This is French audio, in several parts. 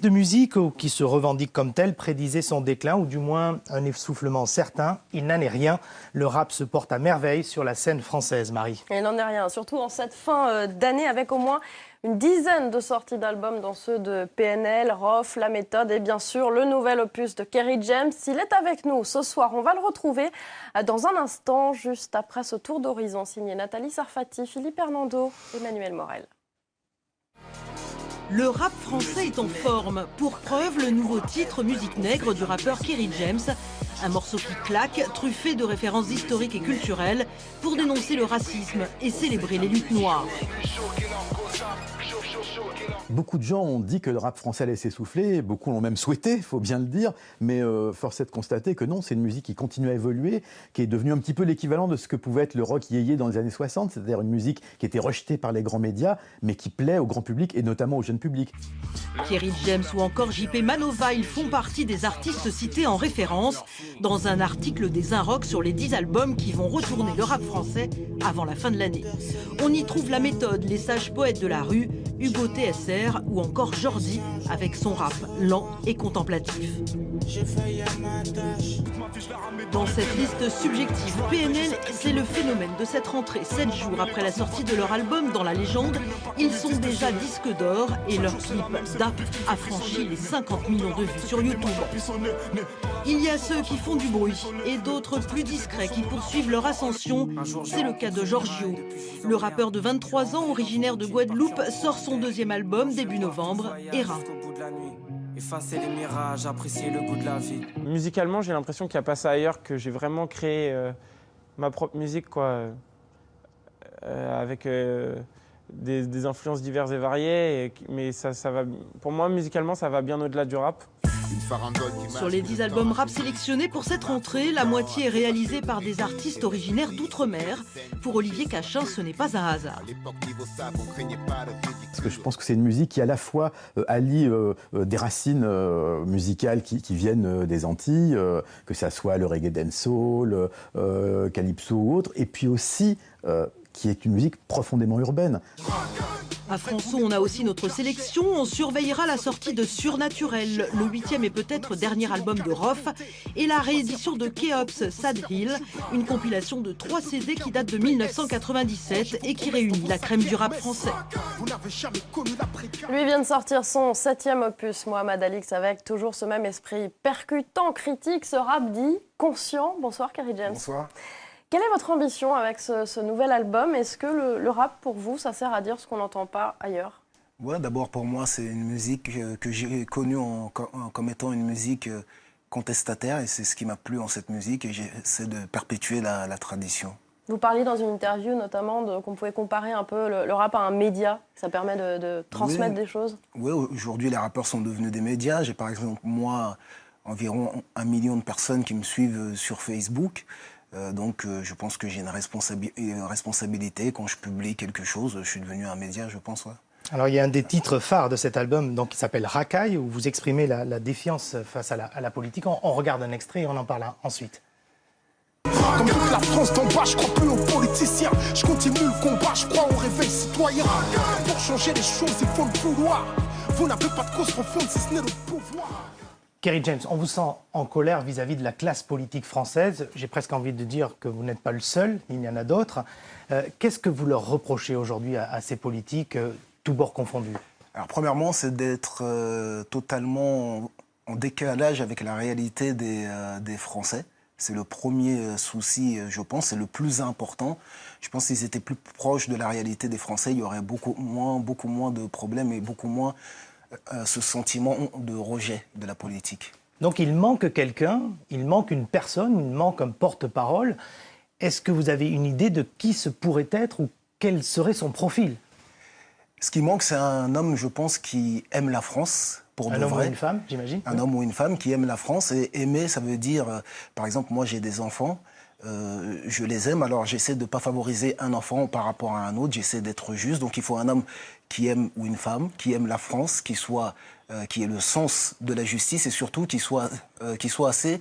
De musique ou qui se revendique comme tel prédisait son déclin ou du moins un essoufflement certain. Il n'en est rien. Le rap se porte à merveille sur la scène française, Marie. Il n'en est rien, surtout en cette fin d'année avec au moins une dizaine de sorties d'albums dont ceux de PNL, Rof, La Méthode et bien sûr le nouvel opus de Kerry James. Il est avec nous ce soir, on va le retrouver dans un instant, juste après ce tour d'horizon signé Nathalie Sarfati, Philippe Hernando, Emmanuel Morel. Le rap français est en forme. Pour preuve, le nouveau titre Musique Nègre du rappeur Kerry James. Un morceau qui claque, truffé de références historiques et culturelles pour dénoncer le racisme et célébrer les luttes noires. Beaucoup de gens ont dit que le rap français allait s'essouffler, beaucoup l'ont même souhaité, il faut bien le dire, mais force est de constater que non, c'est une musique qui continue à évoluer, qui est devenue un petit peu l'équivalent de ce que pouvait être le rock yéyé dans les années 60, c'est-à-dire une musique qui était rejetée par les grands médias, mais qui plaît au grand public et notamment au jeune public. Kerry James ou encore JP Manova, ils font partie des artistes cités en référence dans un article des Inrocks sur les 10 albums qui vont retourner le rap français avant la fin de l'année. On y trouve La Méthode, Les Sages Poètes de la Rue, Hugo TSR ou encore Jordi avec son rap lent et contemplatif. Dans cette liste subjective, PNL, c'est le phénomène de cette rentrée. 7 jours après la sortie de leur album Dans la légende, ils sont déjà disques d'or et leur clip DAP a franchi les 50 millions de vues sur YouTube. Il y a ceux qui font du bruit et d'autres plus discrets qui poursuivent leur ascension. C'est le cas de Giorgio. Le rappeur de 23 ans, originaire de Guadeloupe, sort son deuxième album début novembre, Era. Effacer les mirages, apprécier le goût de la vie. Musicalement, j'ai l'impression qu'il n'y a pas ça ailleurs, que j'ai vraiment créé ma propre musique, quoi, avec des influences diverses et variées. Mais ça va, pour moi, musicalement, ça va bien au-delà du rap. Sur les 10 albums rap sélectionnés pour cette rentrée, la moitié est réalisée par des artistes originaires d'outre-mer. Pour Olivier Cachin, ce n'est pas un hasard. Parce que je pense que c'est une musique qui à la fois allie des racines musicales qui viennent des Antilles, que ça soit le reggae dancehall, calypso ou autre, et puis aussi qui est une musique profondément urbaine. À François, on a aussi notre sélection. On surveillera la sortie de Surnaturel, le 8e et peut-être dernier album de Rof, et la réédition de Keops, Sad Hill, une compilation de 3 CD qui date de 1997 et qui réunit la crème du rap français. Lui vient de sortir son 7e opus, Mohamed Alix, avec toujours ce même esprit percutant, critique, ce rap dit conscient. Bonsoir Kerry James. Bonsoir. Quelle est votre ambition avec ce nouvel album? Est-ce que le rap, pour vous, ça sert à dire ce qu'on n'entend pas ailleurs? Ouais, d'abord, pour moi, c'est une musique que j'ai connue comme étant une musique contestataire. Et c'est ce qui m'a plu en cette musique. Et j'essaie de perpétuer la tradition. Vous parliez dans une interview notamment qu'on pouvait comparer un peu le rap à un média. Ça permet de transmettre des choses. Oui, aujourd'hui, les rappeurs sont devenus des médias. J'ai par exemple, moi, environ 1 million de personnes qui me suivent sur Facebook. Donc je pense que j'ai une responsabilité. Quand je publie quelque chose, je suis devenu un média, je pense. Ouais. Alors il y a un des titres phares de cet album donc, qui s'appelle Racaille, où vous exprimez la défiance face à la politique. On regarde un extrait et on en parle ensuite. Comme toute la France d'en bas, je crois plus aux politiciens. Je continue le combat, je crois au réveil citoyen. Pour changer les choses, il faut le vouloir. Vous n'avez pas de cause profonde si ce n'est le pouvoir. Kerry James, on vous sent en colère vis-à-vis de la classe politique française. J'ai presque envie de dire que vous n'êtes pas le seul, il y en a d'autres. Qu'est-ce que vous leur reprochez aujourd'hui à ces politiques, tous bords confondus? Alors premièrement, c'est d'être totalement en décalage avec la réalité des Français. C'est le premier souci, je pense, c'est le plus important. Je pense que s'ils étaient plus proches de la réalité des Français, il y aurait beaucoup moins de problèmes et beaucoup moins ce sentiment de rejet de la politique. Donc il manque quelqu'un, il manque une personne, il manque un porte-parole. Est-ce que vous avez une idée de qui ce pourrait être ou quel serait son profil? Ce qui manque, c'est un homme, je pense, qui aime la France. Pour de vrai. Un homme ou une femme, j'imagine. Un homme ou une femme qui aime la France. Et aimer, ça veut dire, par exemple, moi j'ai des enfants, je les aime, alors j'essaie de ne pas favoriser un enfant par rapport à un autre, j'essaie d'être juste. Donc il faut un homme qui aime, ou une femme, qui aime la France, qui ait le sens de la justice et surtout qui soit assez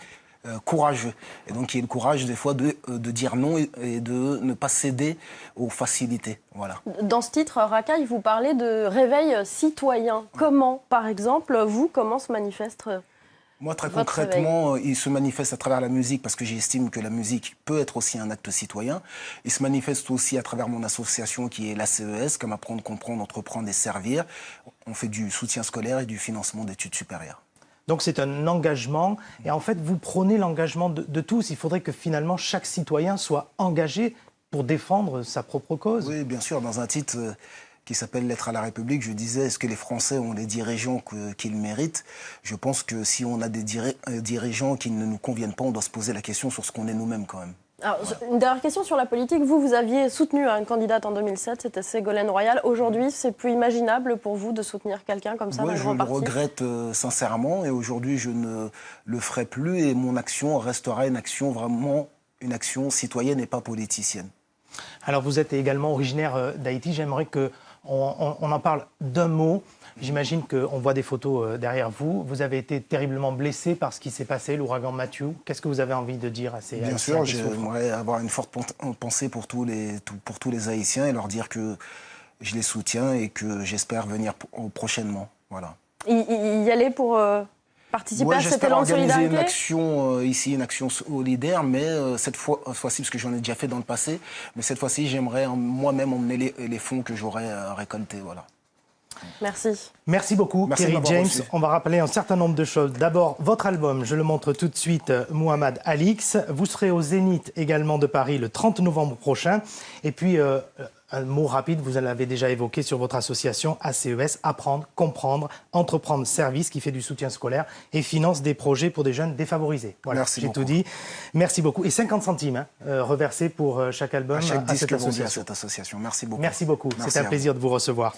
courageux. Et donc, il y a le courage, des fois, de dire non et de ne pas céder aux facilités. Voilà. Dans ce titre, Racaille, vous parlez de réveil citoyen. Comment, par exemple, comment se manifeste moi, très votre concrètement, réveil? il se manifeste à travers la musique parce que j'estime que la musique peut être aussi un acte citoyen. Il se manifeste aussi à travers mon association qui est l'ACES, comme Apprendre, Comprendre, Entreprendre et Servir. On fait du soutien scolaire et du financement d'études supérieures. Donc c'est un engagement, et en fait vous prônez l'engagement de tous. Il faudrait que finalement chaque citoyen soit engagé pour défendre sa propre cause. Oui, bien sûr, dans un titre qui s'appelle Lettre à la République, je disais, est-ce que les Français ont les dirigeants qu'ils méritent? Je pense que si on a des dirigeants qui ne nous conviennent pas, on doit se poser la question sur ce qu'on est nous-mêmes quand même. Alors, une dernière question sur la politique. Vous aviez soutenu une candidate en 2007, c'était Ségolène Royal. Aujourd'hui, c'est plus imaginable pour vous de soutenir quelqu'un comme ça dans Oui, le je grand le parti? regrette sincèrement, et aujourd'hui, je ne le ferai plus, et mon action restera une action vraiment, une action citoyenne et pas politicienne. Alors vous êtes également originaire d'Haïti. J'aimerais qu'on en parle d'un mot. J'imagine qu'on voit des photos derrière vous. Vous avez été terriblement blessé par ce qui s'est passé, l'ouragan Matthew. Qu'est-ce que vous avez envie de dire à ces Haïtiens? Bien sûr, j'aimerais avoir une forte pensée pour tous les Haïtiens et leur dire que je les soutiens et que j'espère venir prochainement. Voilà. Y aller pour participer à cet élan de organiser solidarité? une action ici, une action solidaire, mais cette fois-ci, parce que j'en ai déjà fait dans le passé, mais cette fois-ci, j'aimerais moi-même emmener les fonds que j'aurais récoltés. Voilà. Merci. Merci beaucoup, Merci Kerry de m'avoir James. reçu. On va rappeler un certain nombre de choses. D'abord, votre album, je le montre tout de suite, Mohamed Alix. Vous serez au Zénith également de Paris le 30 novembre prochain. Et puis, un mot rapide, vous l'avez déjà évoqué sur votre association ACES, Apprendre, Comprendre, Entreprendre, Service, qui fait du soutien scolaire et finance des projets pour des jeunes défavorisés. Voilà, Merci j'ai beaucoup. tout dit. Merci beaucoup. Et 50 centimes reversés pour chaque album À chaque à disque cette vendu à association. cette association. Merci beaucoup. Merci beaucoup. Merci C'était à un vous. plaisir de vous recevoir.